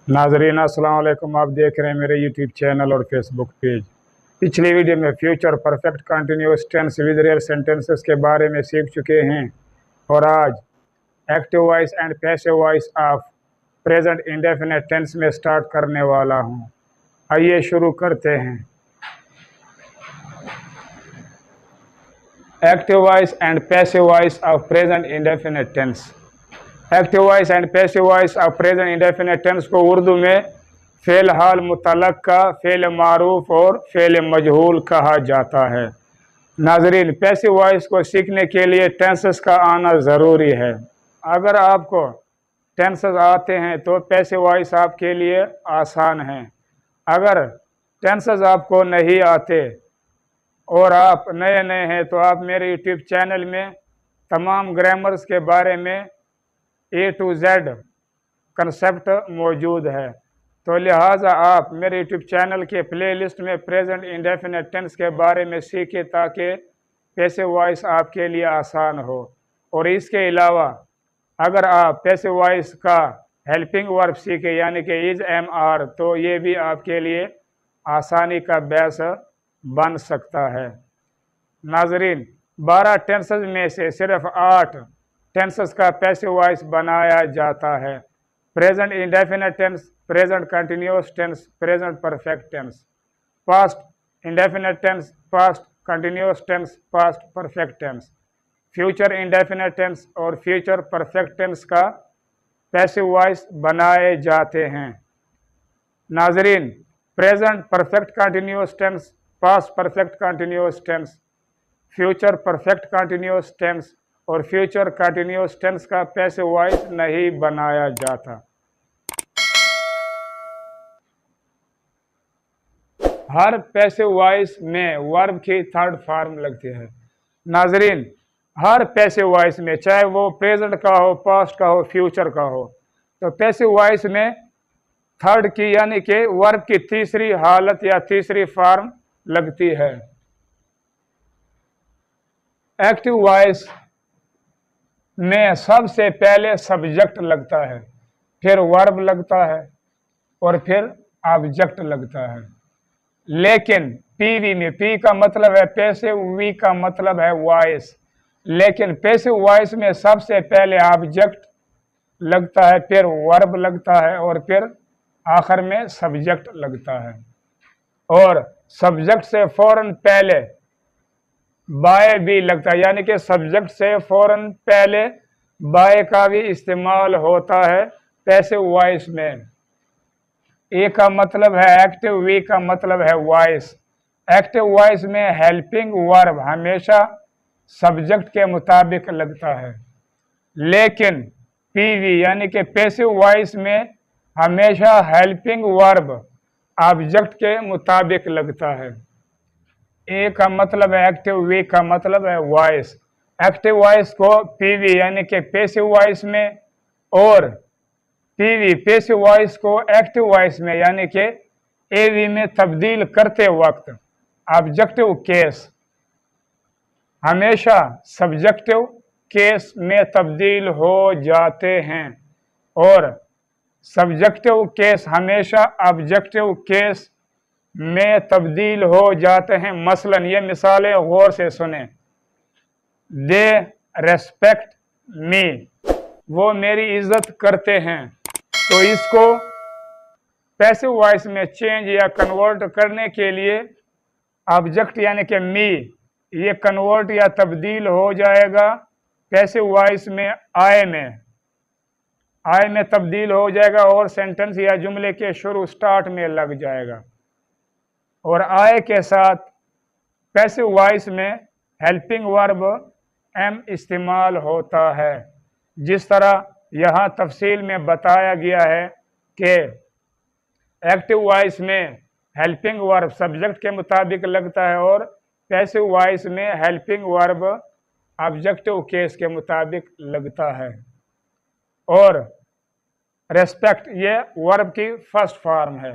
नाजरीन अस्सलाम वालेकुम। आप देख रहे हैं मेरे यूट्यूब चैनल और फेसबुक पेज। पिछली वीडियो में future perfect continuous tense with real sentences के बारे में सीख चुके हैं और आज active voice and passive voice of present indefinite tense में स्टार्ट करने वाला हूं। आइए शुरू करते हैं। Active voice and passive voice of present indefinite tense. Active voice and passive voice of present indefinite tense को उर्दू में फ़ेल हाल मुतल्लक़ का, फ़ेल मारूफ और फ़ेल मजहूल कहा जाता है। नाजरीन, पैसिव वॉइस को सीखने के लिए टेंसेस का आना ज़रूरी है। अगर आपको टेंसेस आते हैं तो पैसिव वॉइस आपके लिए आसान है। अगर टेंसेस आपको नहीं आते और आप नए नए हैं तो आप मेरे यूट्यूब चैनल में तमाम ग्रामर्स के बारे में A to Z कंसेप्ट मौजूद है, तो लिहाजा आप मेरे यूट्यूब चैनल के प्लेलिस्ट में प्रेजेंट इंडेफिनिट टेंस के बारे में सीखें ताकि पैसिव वॉइस आपके लिए आसान हो। और इसके अलावा अगर आप पैसिव वॉइस का हेल्पिंग वर्ब सीखें यानी कि इज एम आर, तो ये भी आपके लिए आसानी का बेस बन सकता है। नाजरीन, 12 टेंसेस में से सिर्फ 8 टेंसेस का पैसिव वॉइस बनाया जाता है। Present indefinite tense, present continuous tense, present perfect tense, past indefinite tense, past continuous tense, past perfect tense, future indefinite tense और फ्यूचर परफेक्ट टेंस का पैसिव वॉइस बनाए जाते हैं। नाजरीन, present perfect continuous tense, past perfect continuous tense, future perfect continuous tense और future continuous tense का passive voice नहीं बनाया जाता। हर पैसिव वॉइस में वर्ब की थर्ड फॉर्म लगती है। नाजरीन, हर पैसिव वॉइस में, चाहे वो प्रेजेंट का हो, पास्ट का हो, फ्यूचर का हो, तो पैसिव वॉइस में थर्ड की यानी कि वर्ब की तीसरी हालत या तीसरी फॉर्म लगती है। एक्टिव वॉइस में सबसे पहले सब्जेक्ट लगता है, फिर वर्ब लगता है और फिर ऑब्जेक्ट लगता है। लेकिन पीवी में, पी का मतलब है पैसिव, वी का मतलब है वॉइस, लेकिन पैसिव वॉइस में सबसे पहले ऑब्जेक्ट लगता है, फिर वर्ब लगता है और फिर आखिर में सब्जेक्ट लगता है। और सब्जेक्ट से फौरन पहले बाय भी लगता है, यानी कि सब्जेक्ट से फौरन पहले बाय का भी इस्तेमाल होता है पैसिव वॉइस में। ए का मतलब है एक्टिव, वी का मतलब है वॉइस। एक्टिव वॉइस में हेल्पिंग वर्ब हमेशा सब्जेक्ट के मुताबिक लगता है, लेकिन पीवी यानी कि पैसिव वॉइस में हमेशा हेल्पिंग वर्ब ऑब्जेक्ट के मुताबिक लगता है। ए का मतलब है एक्टिव, वी का मतलब है वॉइस। एक्टिव वॉइस को पीवी यानी कि पैसिव वॉइस में और पीवी पैसिव वॉइस को एक्टिव वॉइस में यानी कि एवी में तब्दील करते वक्त ऑब्जेक्टिव केस हमेशा सब्जेक्टिव केस में तब्दील हो जाते हैं और सब्जेक्टिव केस हमेशा ऑब्जेक्टिव केस में तब्दील हो जाते हैं। मसलन ये मिसालें गौर से सुने। दे रेस्पेक्ट मी, वो मेरी इज्जत करते हैं, तो इसको पैसिव वॉइस में चेंज या कन्वर्ट करने के लिए ऑब्जेक्ट यानी कि मी ये कन्वर्ट या तब्दील हो जाएगा पैसिव वॉइस में आई में, आई में तब्दील हो जाएगा और सेंटेंस या जुमले के शुरू स्टार्ट में लग जाएगा। और आई के साथ पैसिव वॉइस में हेल्पिंग वर्ब एम इस्तेमाल होता है। जिस तरह यहाँ तफसील में बताया गया है कि एक्टिव वॉइस में हेल्पिंग वर्ब सब्जेक्ट के मुताबिक लगता है और पैसिव वॉइस में हेल्पिंग वर्ब ऑब्जेक्टिव केस के मुताबिक लगता है। और रेस्पेक्ट ये वर्ब की फर्स्ट फॉर्म है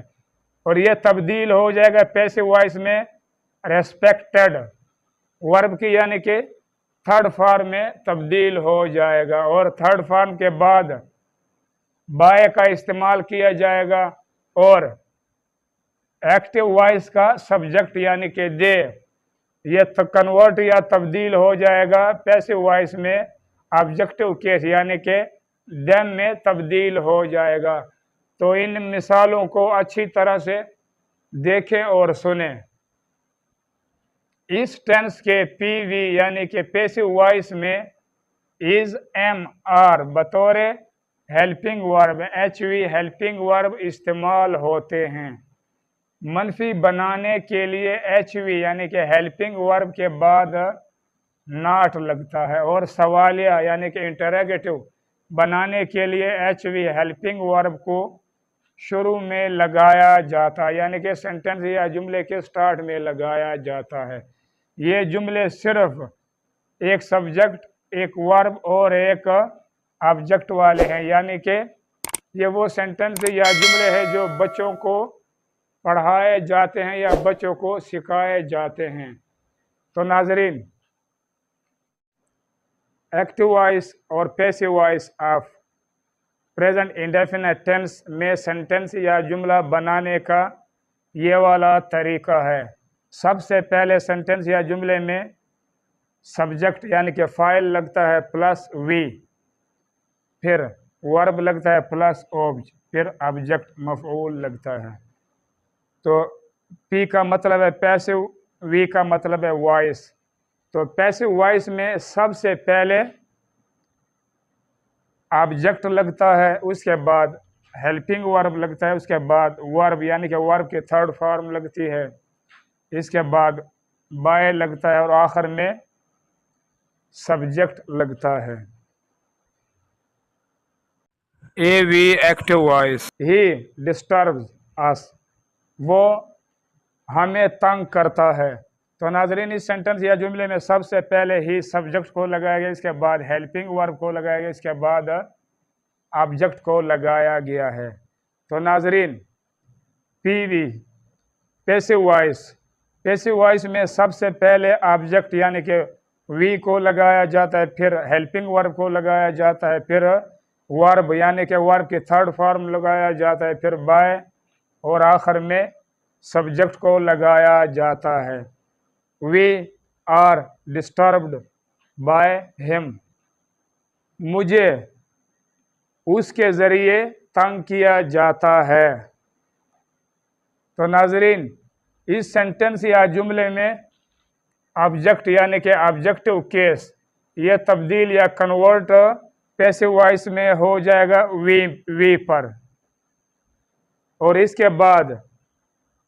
और ये तब्दील हो जाएगा पैसिव वॉइस में रेस्पेक्टेड वर्ब की यानी कि थर्ड फॉर्म में तब्दील हो जाएगा। और थर्ड फॉर्म के बाद बाय का इस्तेमाल किया जाएगा और एक्टिव वॉइस का सब्जेक्ट यानी कि दे ये कन्वर्ट या तब्दील हो जाएगा पैसिव वॉइस में ऑब्जेक्टिव केस यानी कि देम में तब्दील हो जाएगा। तो इन मिसालों को अच्छी तरह से देखें और सुने। इस टेंस के पीवी यानी कि पैसिव वॉइस में इज एम आर बतौर helping verb HV helping verb इस्तेमाल होते हैं। मनफी बनाने के लिए एचवी यानी कि हेल्पिंग वर्ब के बाद नॉट लगता है और सवालिया यानी कि इंटरोगेटिव बनाने के लिए एचवी हेल्पिंग वर्ब को शुरू में लगाया जाता है यानी कि सेंटेंस या जुमले के स्टार्ट में लगाया जाता है। ये जुमले सिर्फ एक सब्जेक्ट एक वर्ब और एक ऑब्जेक्ट वाले हैं यानी कि ये वो सेंटेंस या जुमले हैं जो बच्चों को पढ़ाए जाते हैं या बच्चों को सिखाए जाते हैं। तो नाजरीन, एक्टिव वॉइस और passive voice of present indefinite tense में सेंटेंस या जुमला बनाने का ये वाला तरीका है। सबसे पहले सेंटेंस या जुमले में सब्जेक्ट यानी कि फाइल लगता है प्लस वी, फिर वर्ब लगता है प्लस ऑब्ज, फिर ऑब्जेक्ट मफऊल लगता है। तो पी का मतलब है पैसिव, वी का मतलब है वॉइस। तो पैसिव वॉइस में सबसे पहले ऑब्जेक्ट लगता है, उसके बाद हेल्पिंग वर्ब लगता है, उसके बाद वर्ब यानी कि वर्ब की थर्ड फॉर्म लगती है, इसके बाद बाय लगता है और आखिर में सब्जेक्ट लगता है। ए वी active voice he disturbs us, वो हमें तंग करता है। तो नाजरीन, इस सेंटेंस या जुमले में सबसे पहले ही सब्जेक्ट को लगाया गया, इसके बाद हेल्पिंग वर्ब को लगाया गया, इसके बाद ऑब्जेक्ट को लगाया गया है। तो नाजरीन, PV passive voice, passive voice में सबसे पहले ऑब्जेक्ट यानी कि वी को लगाया जाता है, फिर हेल्पिंग वर्ब को लगाया जाता है, फिर वर्ब यानी कि वर्ब की थर्ड फॉर्म लगाया जाता है, फिर बाय और आखिर में सब्जेक्ट को लगाया जाता है। We are disturbed by him, मुझे उसके ज़रिए तंग किया जाता है। तो नाजरीन, इस सेंटेंस या जुमले में ऑब्जेक्ट यानी कि ऑब्जेक्टिव केस ये तब्दील या कन्वर्ट पैसिव वॉइस में हो जाएगा वी पर, और इसके बाद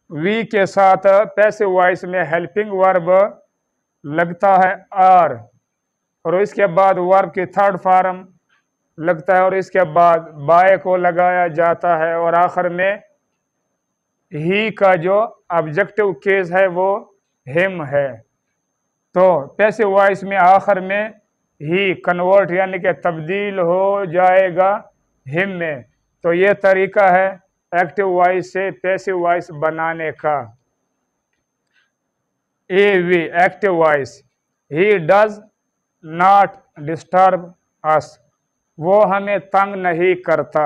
वी के साथ पैसिव वॉइस में हेल्पिंग वर्ब लगता है आर, और इसके बाद वर्ब की थर्ड फॉर्म लगता है, और इसके बाद बाय को लगाया जाता है, और आखिर में ही का जो ऑब्जेक्टिव केस है वो हिम है। तो पैसिव वॉइस में आखिर में ही कन्वर्ट यानी कि तब्दील हो जाएगा हिम में। तो ये तरीका है एक्टिव वॉइस से पैसिव वॉइस बनाने का। ए वी active voice, he does not disturb अस, वो हमें तंग नहीं करता।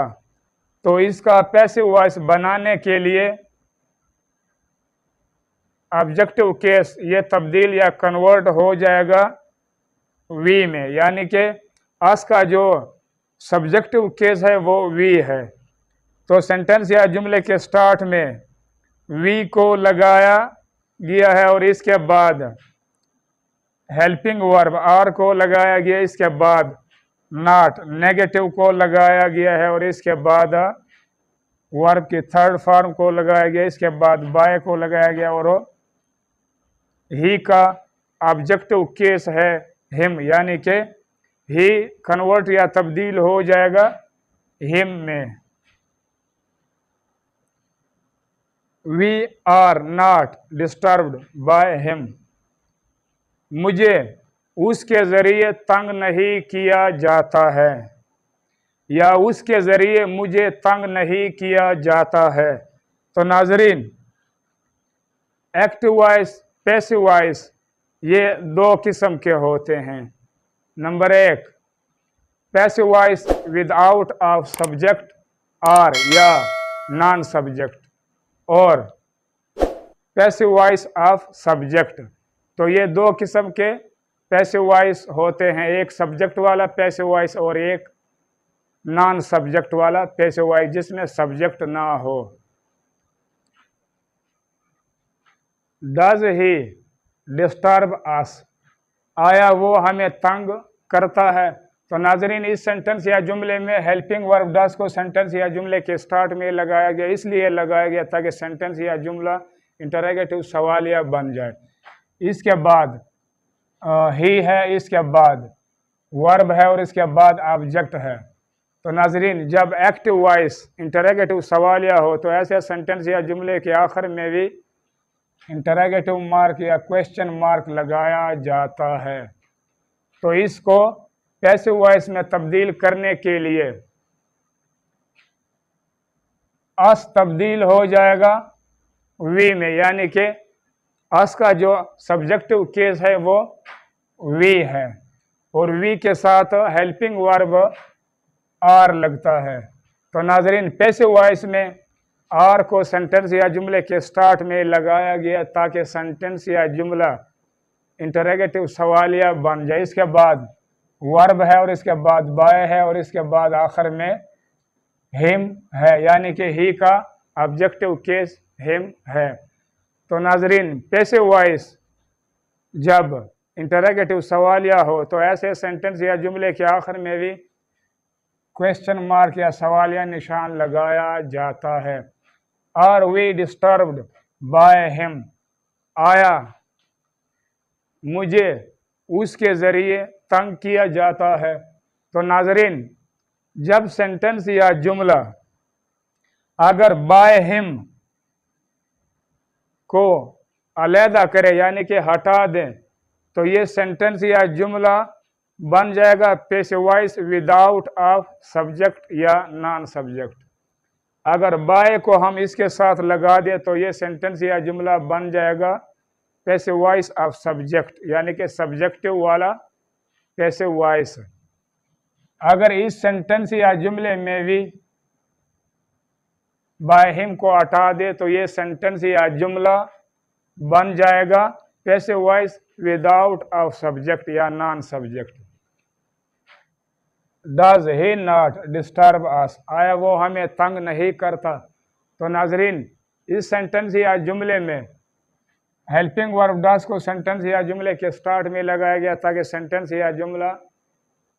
तो इसका पैसिव वॉइस बनाने के लिए ऑब्जेक्टिव केस ये तब्दील या कन्वर्ट हो जाएगा वी में, यानी कि अस का जो सब्जेक्टिव केस है वो वी है। तो सेंटेंस या जुमले के स्टार्ट में वी को लगाया गया है, और इसके बाद हेल्पिंग वर्ब आर को लगाया गया, इसके बाद नॉट नेगेटिव को लगाया गया है, और इसके बाद वर्ब की थर्ड फॉर्म को लगाया गया, इसके बाद बाय को लगाया गया, और ही का ऑब्जेक्टिव केस है हिम, यानी कि ही कन्वर्ट या तब्दील हो जाएगा हिम में। We are not disturbed by him, मुझे उसके ज़रिए तंग नहीं किया जाता है, या उसके ज़रिए मुझे तंग नहीं किया जाता है। तो नाजरीन, एक्टिव वॉइस पैसिव वॉइस ये दो किस्म के होते हैं। नंबर एक, passive voice without of subject or या नॉन सब्जेक्ट, और पैसिव वॉइस ऑफ सब्जेक्ट। तो ये दो किस्म के पैसिव वॉइस होते हैं, एक सब्जेक्ट वाला पैसिव वॉइस और एक नॉन सब्जेक्ट वाला पैसिव वॉइस जिसमें सब्जेक्ट ना हो। डज ही डिस्टर्ब अस, आया वो हमें तंग करता है। तो नाजरीन, इस सेंटेंस या जुमले में हेल्पिंग वर्ब डज को सेंटेंस या जुमले के स्टार्ट में लगाया गया, इसलिए लगाया गया ताकि सेंटेंस या जुमला इंटरोगेटिव सवालिया बन जाए। इसके बाद ही है, इसके बाद वर्ब है और इसके बाद ऑब्जेक्ट है। तो नाजरीन, जब एक्टिव वॉइस इंटरोगेटिव सवालिया हो तो ऐसे सेंटेंस या जुमले के आखिर में भी इंटरोगेटिव मार्क या क्वेश्चन मार्क लगाया जाता है। तो इसको पैसिव वॉइस में तब्दील करने के लिए अस तब्दील हो जाएगा वी में, यानी कि अस का जो सब्जेक्टिव केस है वो वी है और वी के साथ हेल्पिंग वर्ब आर लगता है। तो नाजरीन, पैसिव वॉइस में आर को सेंटेंस या जुमले के स्टार्ट में लगाया गया ताकि सेंटेंस या जुमला इंटरोगेटिव सवालिया बन जाए। इसके बाद वर्ब है और इसके बाद बाय है और इसके बाद आखिर में हिम है, यानी कि ही का ऑब्जेक्टिव केस हिम है। तो नाजरीन, पैसिव वॉइस जब इंटरोगेटिव सवालिया हो तो ऐसे सेंटेंस या जुमले के आखिर में भी क्वेश्चन मार्क या सवालिया निशान लगाया जाता है। Are we disturbed by him, आया मुझे उसके ज़रिए तंग किया जाता है। तो नाजरीन, जब सेंटेंस या जुमला अगर बाय हिम को अलहदा करे यानी कि हटा दें तो ये सेंटेंस या जुमला बन जाएगा passive voice without of subject या नॉन सब्जेक्ट। अगर बाय को हम इसके साथ लगा दें तो ये सेंटेंस या जुमला बन जाएगा पैसिव वॉइस ऑफ सब्जेक्ट, यानी कि सब्जेक्टिव वाला पैसिव वॉइस। अगर इस सेंटेंस या जुमले में भी बाय हिम को हटा दे तो ये सेंटेंस या जुमला बन जाएगा passive voice without of subject या non subject. Does he not disturb us, आया वो हमें तंग नहीं करता। तो नाजरीन, इस सेंटेंस या जुमले में हेल्पिंग वर्ब डज को सेंटेंस या जुमले के स्टार्ट में लगाया गया ताकि सेंटेंस या जुमला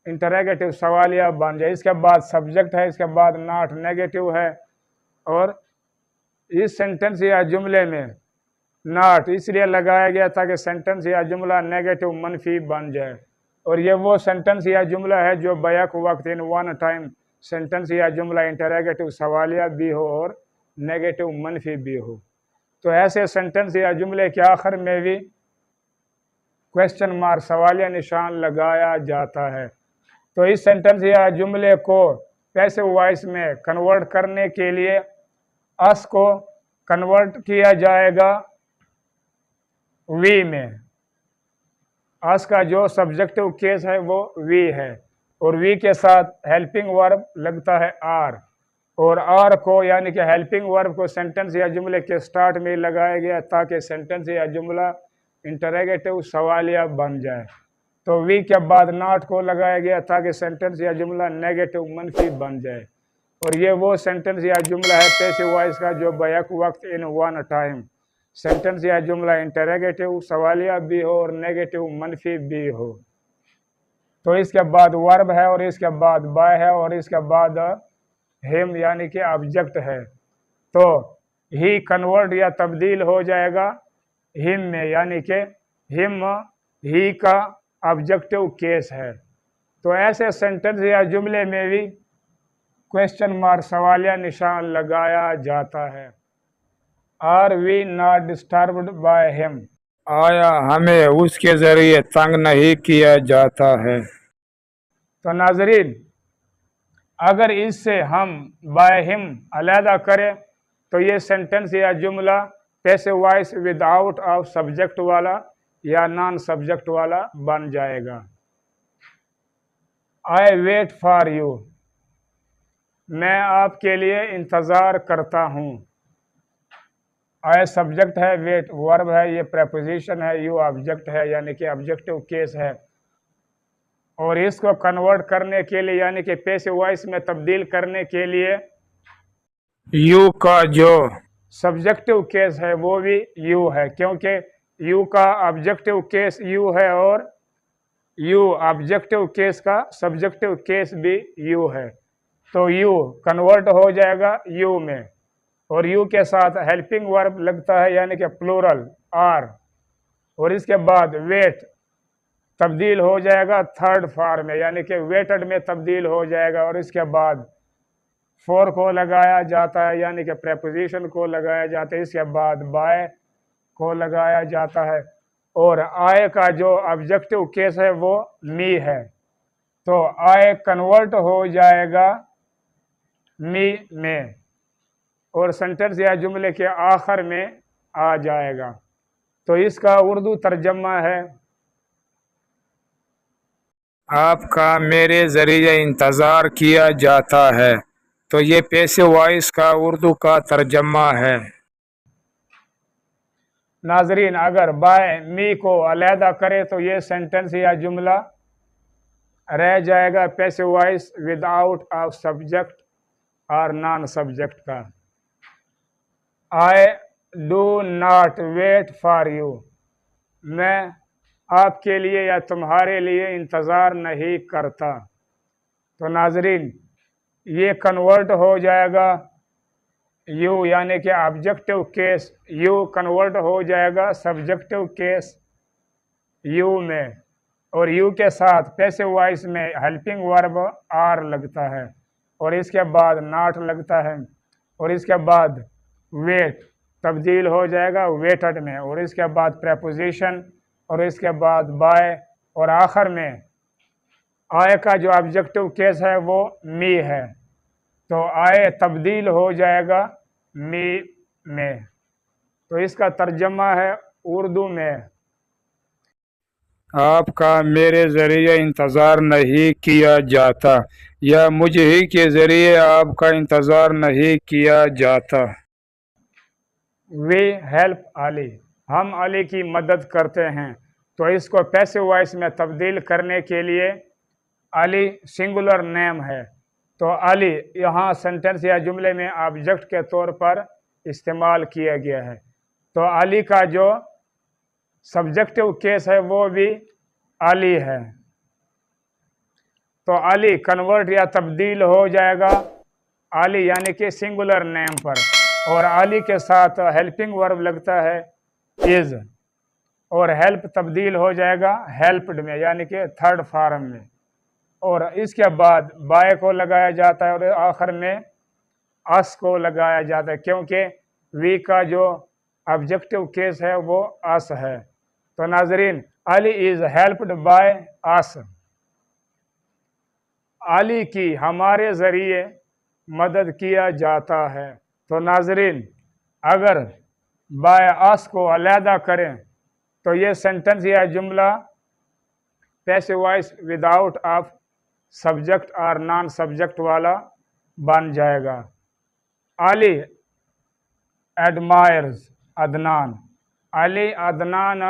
इंटरोगेटिव सवालिया बन जाए। इसके बाद सब्जेक्ट है, इसके बाद नॉट नेगेटिव है और इस सेंटेंस या जुमले में नॉट इसलिए लगाया गया ताकि सेंटेंस या जुमला नेगेटिव मनफी बन जाए। और ये वो सेंटेंस या जुमला है जो बैक वक्त इन वन टाइम सेंटेंस या जुमला इंटरोगेटिव सवालिया भी हो और नेगेटिव मनफी भी हो। तो ऐसे सेंटेंस या जुमले के आखिर में भी क्वेश्चन मार्क सवालिया निशान लगाया जाता है। तो इस सेंटेंस या जुमले को पैसिव वॉइस में कन्वर्ट करने के लिए अस को कन्वर्ट किया जाएगा वी में। अस का जो सब्जेक्टिव केस है वो वी है और वी के साथ हेल्पिंग वर्ब लगता है आर, और आर को यानी कि हेल्पिंग वर्ब को सेंटेंस या जुमले के स्टार्ट में लगाया गया ताकि सेंटेंस या जुमला इंटरोगेटिव सवालिया बन जाए। तो वी के बाद नॉट को लगाया गया ताकि सेंटेंस या जुमला नेगेटिव मनफी बन जाए। और ये वो सेंटेंस या जुमला है पैसिव वॉइस का जो बैक वक्त इन वन टाइम सेंटेंस या जुमला इंटरोगेटिव सवालिया भी हो और नेगेटिव मनफी भी हो। तो इसके बाद वर्ब है और इसके बाद बाय है और इसके बाद हिम यानी कि ऑब्जेक्ट है। तो ही कन्वर्ट या तब्दील हो जाएगा हिम में, यानी कि हिम ही का ऑब्जेक्टिव केस है। तो ऐसे सेंटेंस या जुमले में भी क्वेश्चन मार्क सवालिया निशान लगाया जाता है। Are we not disturbed by him, आया हमें उसके जरिए तंग नहीं किया जाता है। तो नाजरीन, अगर इससे हम बाय हिम अलहदा करें तो ये सेंटेंस या जुमला passive voice without of subject वाला या नॉन सब्जेक्ट वाला बन जाएगा। आई वेट फॉर यू, मैं आपके लिए इंतज़ार करता हूँ। आए सब्जेक्ट है, वेट वर्ब है, ये प्रेपोजिशन है, यू ऑब्जेक्ट है यानी कि ऑब्जेक्टिव केस है। और इसको कन्वर्ट करने के लिए यानी कि पैसिव वॉइस में तब्दील करने के लिए यू का जो सब्जेक्टिव केस है वो भी यू है, क्योंकि यू का ऑब्जेक्टिव केस यू है और यू ऑब्जेक्टिव केस का सब्जेक्टिव केस भी यू है। तो यू कन्वर्ट हो जाएगा यू में, और यू के साथ हेल्पिंग वर्ब लगता है यानी कि प्लूरल आर, और इसके बाद वेट तब्दील हो जाएगा थर्ड फॉर्म में यानी कि वेटेड में तब्दील हो जाएगा, और इसके बाद फॉर को लगाया जाता है यानी कि प्रेपोजिशन को लगाया जाता है, इसके बाद बाय को लगाया जाता है, और आय का जो ऑब्जेक्टिव केस है वो मी है, तो आय कन्वर्ट हो जाएगा मी में और सेंटेंस या जुमले के आखिर में आ जाएगा। तो इसका उर्दू तर्जमा है, आपका मेरे ज़रिए इंतज़ार किया जाता है। तो ये पैसिव वॉइस का उर्दू का तर्जमा है। नाजरीन, अगर बाय मी को अलहदा करें तो ये सेंटेंस या जुमला रह जाएगा passive voice without of subject और नॉन सब्जेक्ट का। I do not wait for you, मैं आपके लिए या तुम्हारे लिए इंतज़ार नहीं करता। तो नाजरीन, ये कन्वर्ट हो जाएगा यू यानी कि ऑब्जेक्टिव केस यू कन्वर्ट हो जाएगा सब्जेक्टिव केस यू में, और यू के साथ पैसिव वॉइस में हेल्पिंग वर्ब आर लगता है, और इसके बाद नॉट लगता है, और इसके बाद वेट तब्दील हो जाएगा वेटेड में, और इसके बाद प्रेपोजिशन, और इसके बाद बाय, और आखिर में आय का जो ऑब्जेक्टिव केस है वो मी है, तो आय तब्दील हो जाएगा मी में। तो इसका तर्जमा है उर्दू में, आपका मेरे ज़रिए इंतज़ार नहीं किया जाता या मुझे ही के ज़रिए आपका इंतज़ार नहीं किया जाता। वी हेल्प अली, हम अली की मदद करते हैं। तो इसको पैसिव वॉइस में तब्दील करने के लिए अली सिंगुलर नेम है, तो अली यहाँ सेंटेंस या जुमले में ऑब्जेक्ट के तौर पर इस्तेमाल किया गया है। तो अली का जो सब्जेक्टिव केस है वो भी अली है, तो अली कन्वर्ट या तब्दील हो जाएगा अली यानी कि सिंगुलर नेम पर, और अली के साथ हेल्पिंग वर्ब लगता है इज, और हेल्प तब्दील हो जाएगा हेल्प्ड में यानी कि थर्ड फॉर्म में, और इसके बाद बाय को लगाया जाता है और आखिर में अस को लगाया जाता है, क्योंकि वी का जो ऑब्जेक्टिव केस है वो अस है। तो नाजरीन, Ali is helped by us, Ali की हमारे ज़रिए मदद किया जाता है। तो नाजरीन, अगर बाय अस को अलहदा करें तो ये सेंटेंस या जुमला passive voice without of subject और नॉन सब्जेक्ट वाला बन जाएगा। अली एडमायर्स अदनान, अली अदनान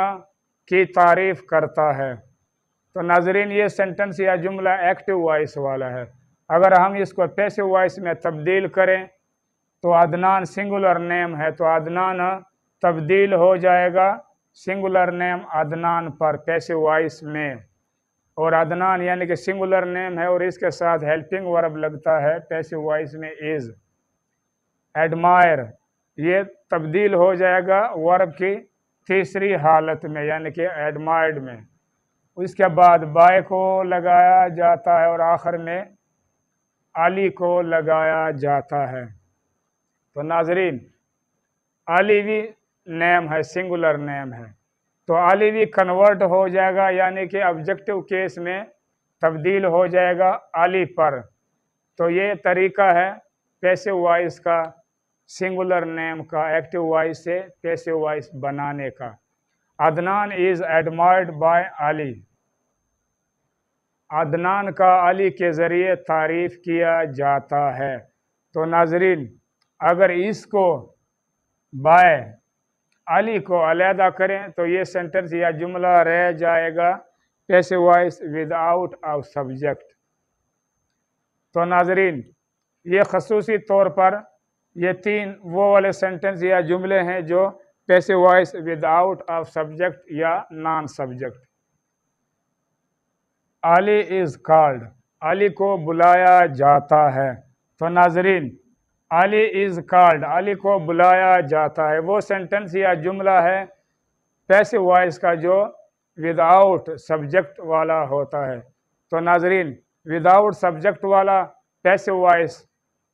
की तारीफ़ करता है। तो नाजरीन, ये सेंटेंस या जुमला एक्टिव वॉइस वाला है। अगर हम इसको पैसिव वॉइस में तब्दील करें तो अदनान सिंगुलर नेम है, तो अदनान तब्दील हो जाएगा सिंगुलर नेम अदनान पर पैसिव वॉइस में, और अदनान यानी कि सिंगुलर नेम है और इसके साथ हेल्पिंग वर्ब लगता है पैसिव वॉइस में इज। एडमायर ये तब्दील हो जाएगा वर्ब की तीसरी हालत में यानी कि एडमायर्ड में, उसके बाद बाय को लगाया जाता है और आखिर में अली को लगाया जाता है। तो नाजरीन, अली भी नेम है, सिंगुलर नेम है, तो अली भी कन्वर्ट हो जाएगा यानी कि ऑब्जेक्टिव केस में तब्दील हो जाएगा अली पर। तो ये तरीका है पैसिव वॉइस का सिंगुलर नेम का एक्टिव वॉइस से पैसिव वॉइस बनाने का। Adnan is admired by Ali. Adnan का अली के ज़रिए तारीफ़ किया जाता है। तो नाजरीन, अगर इसको बाय अली को अलहदा करें तो ये सेंटेंस या जुमला रह जाएगा passive voice without of subject. तो नाजरीन, ये खसूसी तौर पर ये तीन वो वाले सेंटेंस या जुमले हैं जो passive voice without of subject या non subject. Ali is called, Ali को बुलाया जाता है। तो नाजरीन, अली इज़ कॉल्ड, अली को बुलाया जाता है, वो सेंटेंस या जुमला है पैसिव वॉइस का जो विदाउट सब्जेक्ट वाला होता है। तो नाजरीन, विदाउट सब्जेक्ट वाला पैसिव वॉइस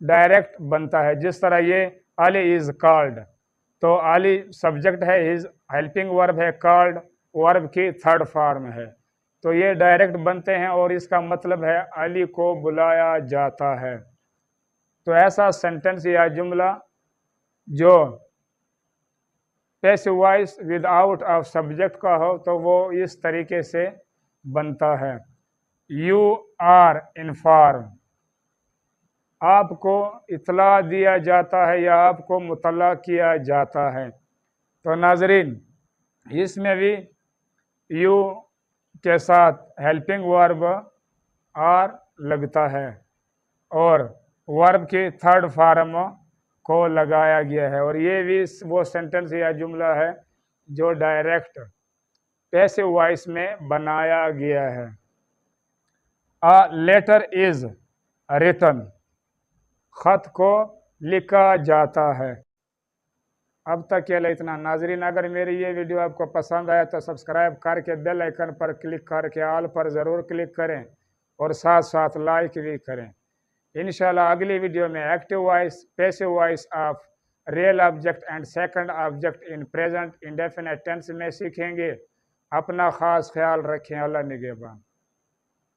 डायरेक्ट बनता है, जिस तरह ये अली इज़ कॉल्ड, तो अली सब्जेक्ट है, हिज हेल्पिंग वर्ब है, कॉल्ड वर्ब की थर्ड फॉर्म है, तो ये डायरेक्ट बनते हैं और इसका मतलब है अली को बुलाया जाता है। तो ऐसा सेंटेंस या जुमला जो passive voice without of subject का हो तो वो इस तरीके से बनता है। यू आर इन्फॉर्म, आपको इतला दिया जाता है या आपको मुतला किया जाता है। तो नाजरीन, इसमें भी यू के साथ हेल्पिंग वर्ब आर लगता है और वर्ब की थर्ड फॉर्म को लगाया गया है, और ये भी वो सेंटेंस या जुमला है जो डायरेक्ट पैसिव वॉइस में बनाया गया है। अ लेटर इज रिटन, खत को लिखा जाता है। अब तक के लिए इतना। नाजरीन, अगर मेरी ये वीडियो आपको पसंद आया तो सब्सक्राइब करके बेल आइकन पर क्लिक करके ऑल पर ज़रूर क्लिक करें और साथ साथ लाइक भी करें। इंशाल्लाह अगली वीडियो में active voice, passive voice of real object and second object in present indefinite tense में सीखेंगे। अपना ख़ास ख्याल रखें। अल्लाह निगहबान।